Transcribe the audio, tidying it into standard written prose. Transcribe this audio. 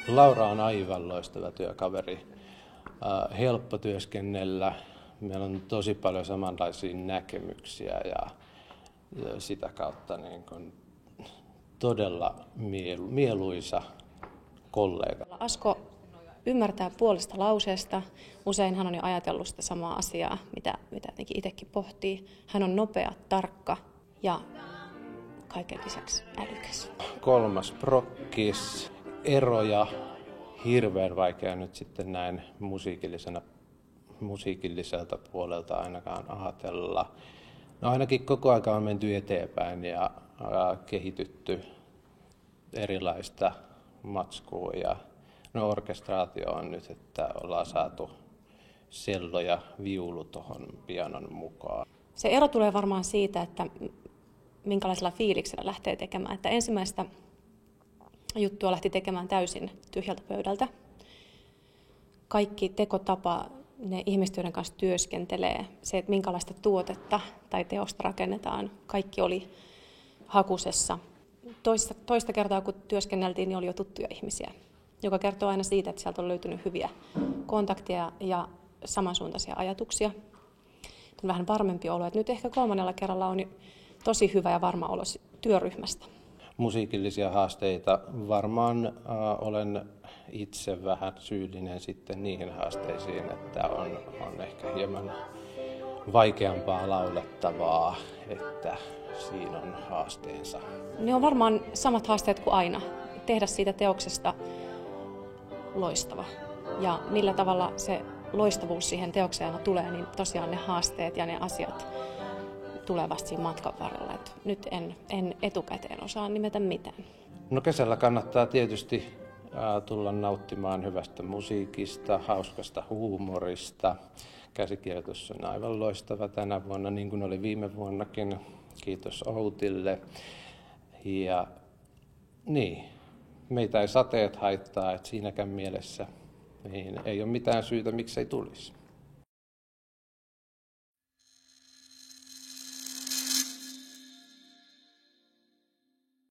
Laura on aivan loistava työkaveri. Helppo työskennellä. Meillä on tosi paljon samanlaisia näkemyksiä ja sitä kautta niin kuin todella mieluisa kollega. Asko ymmärtää puolesta lauseesta. Usein hän on jo ajatellut sitä samaa asiaa, mitä jotenkin itsekin pohtii. Hän on nopea, tarkka ja kaiken lisäksi älykäs. 3. prokkis. Eroja hirveän vaikea nyt sitten näin musiikilliselta puolelta ainakaan ajatella. No ainakin koko ajan on menty eteenpäin ja kehitytty erilaista matskua ja orkestraatio on nyt, että ollaan saatu sello ja viulu tuohon pianon mukaan. Se ero tulee varmaan siitä, että minkälaisella fiiliksellä lähtee tekemään. Että ensimmäistä juttua lähti tekemään täysin tyhjältä pöydältä. Kaikki tekotapa, ne ihmiset, joiden kanssa työskentelee, se, että minkälaista tuotetta tai teosta rakennetaan, kaikki oli hakusessa. Toista kertaa, kun työskenneltiin, niin oli jo tuttuja ihmisiä, joka kertoo aina siitä, että sieltä on löytynyt hyviä kontakteja ja samansuuntaisia ajatuksia. On vähän varmempi olo, että nyt ehkä 3. kerralla on tosi hyvä ja varma olo työryhmästä. Musiikillisia haasteita varmaan olen itse vähän syyllinen sitten niihin haasteisiin, että on ehkä hieman vaikeampaa laulettavaa, että siinä on haasteensa. Ne on varmaan samat haasteet kuin aina. Tehdä siitä teoksesta loistava. Ja millä tavalla se loistavuus siihen teokseen tulee, niin tosiaan ne haasteet ja ne asiat tulee vasta siinä matkan varrella. Että nyt en etukäteen osaa nimetä mitään. No kesällä kannattaa tietysti tulla nauttimaan hyvästä musiikista, hauskasta huumorista. Käsikirjoitus on aivan loistava tänä vuonna, niin kuin oli viime vuonnakin. Kiitos Outille. Ja niin, meitä ei sateet haittaa, että siinäkään mielessä niin ei ole mitään syytä, miksi ei tulisi.